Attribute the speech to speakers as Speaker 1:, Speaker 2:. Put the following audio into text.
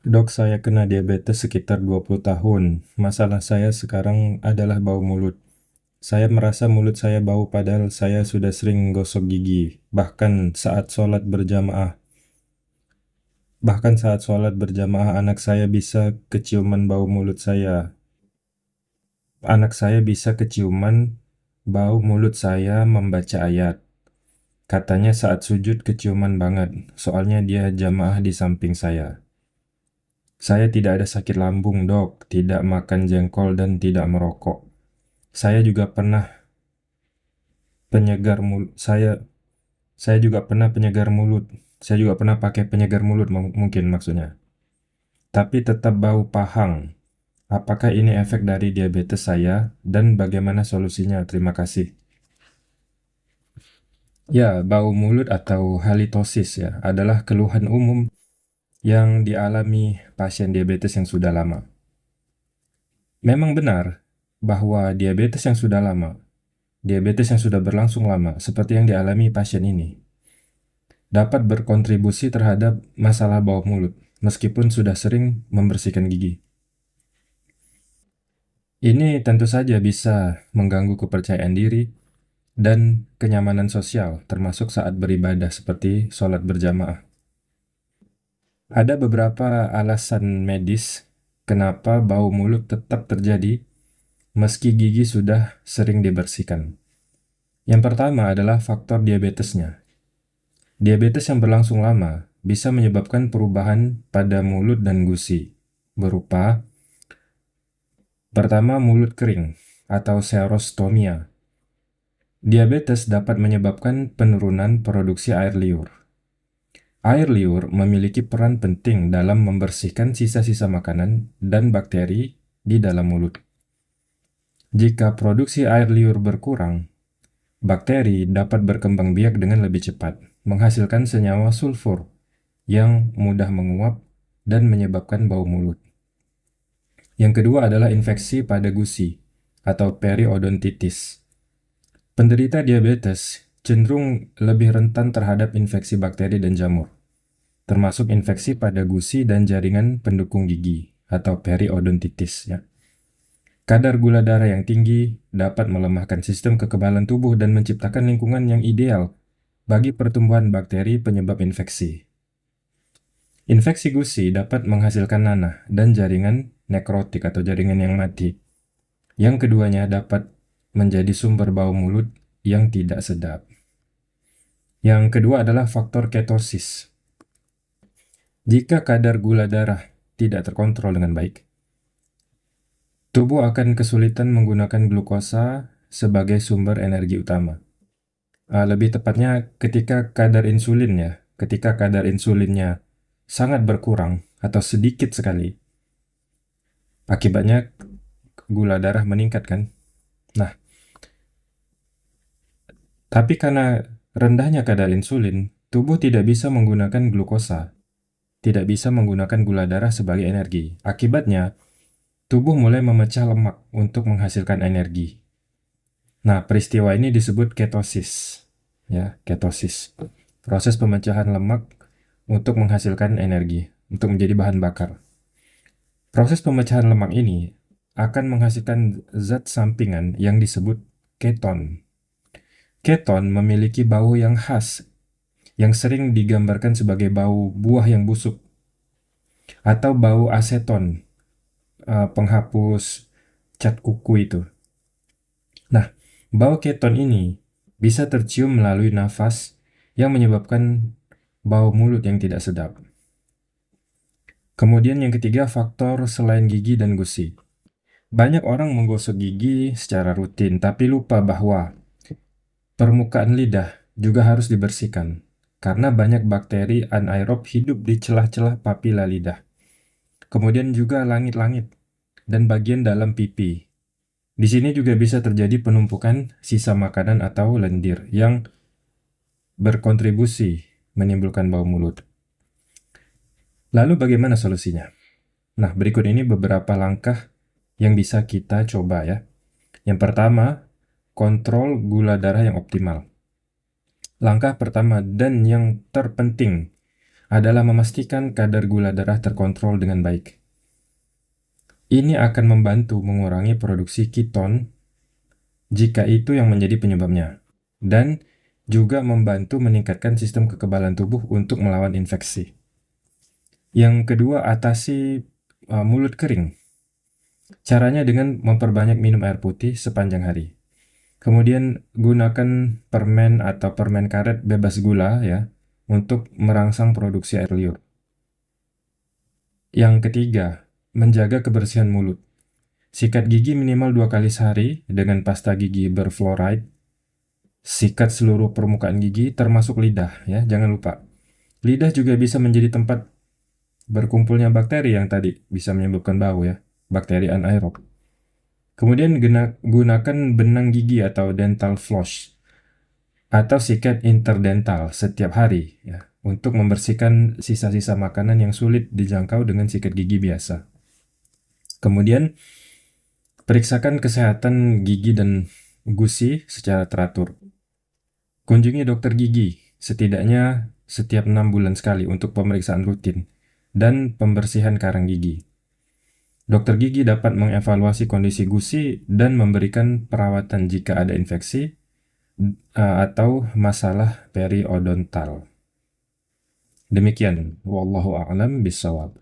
Speaker 1: Dok, saya kena diabetes sekitar 20 tahun. Masalah saya sekarang adalah bau mulut. Saya merasa mulut saya bau padahal saya sudah sering gosok gigi. Bahkan saat sholat berjamaah anak saya bisa keciuman bau mulut saya. Anak saya bisa keciuman bau mulut saya membaca ayat. Katanya saat sujud keciuman banget, soalnya dia jamaah di samping saya. Saya tidak ada sakit lambung, dok, tidak makan jengkol dan tidak merokok. Saya juga pernah penyegar mulut. Saya juga pernah penyegar mulut. Saya juga pernah pakai penyegar mulut mungkin maksudnya. Tapi tetap bau pahang. Apakah ini efek dari diabetes saya dan bagaimana solusinya? Terima kasih. Ya, bau mulut atau halitosis ya adalah keluhan umum yang dialami pasien diabetes yang sudah lama. Memang benar bahwa diabetes yang sudah berlangsung lama, seperti yang dialami pasien ini, dapat berkontribusi terhadap masalah bau mulut, meskipun sudah sering membersihkan gigi. Ini tentu saja bisa mengganggu kepercayaan diri dan kenyamanan sosial, termasuk saat beribadah seperti sholat berjamaah. Ada beberapa alasan medis kenapa bau mulut tetap terjadi meski gigi sudah sering dibersihkan. Yang pertama adalah faktor diabetesnya. Diabetes yang berlangsung lama bisa menyebabkan perubahan pada mulut dan gusi, berupa pertama, mulut kering atau xerostomia. Diabetes dapat menyebabkan penurunan produksi air liur. Air liur memiliki peran penting dalam membersihkan sisa-sisa makanan dan bakteri di dalam mulut. Jika produksi air liur berkurang, bakteri dapat berkembang biak dengan lebih cepat, menghasilkan senyawa sulfur yang mudah menguap dan menyebabkan bau mulut. Yang kedua adalah infeksi pada gusi atau periodontitis. Penderita diabetes cenderung lebih rentan terhadap infeksi bakteri dan jamur, termasuk infeksi pada gusi dan jaringan pendukung gigi atau periodontitis. Ya. Kadar gula darah yang tinggi dapat melemahkan sistem kekebalan tubuh dan menciptakan lingkungan yang ideal bagi pertumbuhan bakteri penyebab infeksi. Infeksi gusi dapat menghasilkan nanah dan jaringan nekrotik atau jaringan yang mati. Yang keduanya dapat menjadi sumber bau mulut yang tidak sedap. Yang kedua adalah faktor ketosis. Jika kadar gula darah tidak terkontrol dengan baik, tubuh akan kesulitan menggunakan glukosa sebagai sumber energi utama. Lebih tepatnya ketika kadar insulinnya sangat berkurang atau sedikit sekali, akibatnya gula darah meningkat kan. Nah, tapi karena rendahnya kadar insulin, tubuh tidak bisa menggunakan glukosa, tidak bisa menggunakan gula darah sebagai energi. Akibatnya, tubuh mulai memecah lemak untuk menghasilkan energi. Nah, peristiwa ini disebut ketosis. Ya, ketosis. Proses pemecahan lemak untuk menghasilkan energi, untuk menjadi bahan bakar. Proses pemecahan lemak ini akan menghasilkan zat sampingan yang disebut keton. Keton memiliki bau yang khas, yang sering digambarkan sebagai bau buah yang busuk, atau bau aseton, penghapus cat kuku itu. Nah, bau keton ini bisa tercium melalui nafas yang menyebabkan bau mulut yang tidak sedap. Kemudian yang ketiga, faktor selain gigi dan gusi. Banyak orang menggosok gigi secara rutin, tapi lupa bahwa permukaan lidah juga harus dibersihkan, karena banyak bakteri anaerob hidup di celah-celah papila lidah. Kemudian juga langit-langit dan bagian dalam pipi. Di sini juga bisa terjadi penumpukan sisa makanan atau lendir yang berkontribusi menimbulkan bau mulut. Lalu bagaimana solusinya? Nah, berikut ini beberapa langkah yang bisa kita coba ya. Yang pertama, kontrol gula darah yang optimal. Langkah pertama dan yang terpenting adalah memastikan kadar gula darah terkontrol dengan baik. Ini akan membantu mengurangi produksi keton jika itu yang menjadi penyebabnya, dan juga membantu meningkatkan sistem kekebalan tubuh untuk melawan infeksi. Yang kedua, atasi mulut kering. Caranya dengan memperbanyak minum air putih sepanjang hari. Kemudian gunakan permen atau permen karet bebas gula ya untuk merangsang produksi air liur. Yang ketiga, menjaga kebersihan mulut. Sikat gigi minimal 2 kali sehari dengan pasta gigi berfluoride. Sikat seluruh permukaan gigi termasuk lidah ya, jangan lupa. Lidah juga bisa menjadi tempat berkumpulnya bakteri yang tadi bisa menyebabkan bau ya, bakteri anaerob. Kemudian gunakan benang gigi atau dental floss atau sikat interdental setiap hari ya, untuk membersihkan sisa-sisa makanan yang sulit dijangkau dengan sikat gigi biasa. Kemudian periksakan kesehatan gigi dan gusi secara teratur. Kunjungi dokter gigi setidaknya setiap 6 bulan sekali untuk pemeriksaan rutin dan pembersihan karang gigi. Dokter gigi dapat mengevaluasi kondisi gusi dan memberikan perawatan jika ada infeksi atau masalah periodontal. Demikian, wallahu a'lam bishawab.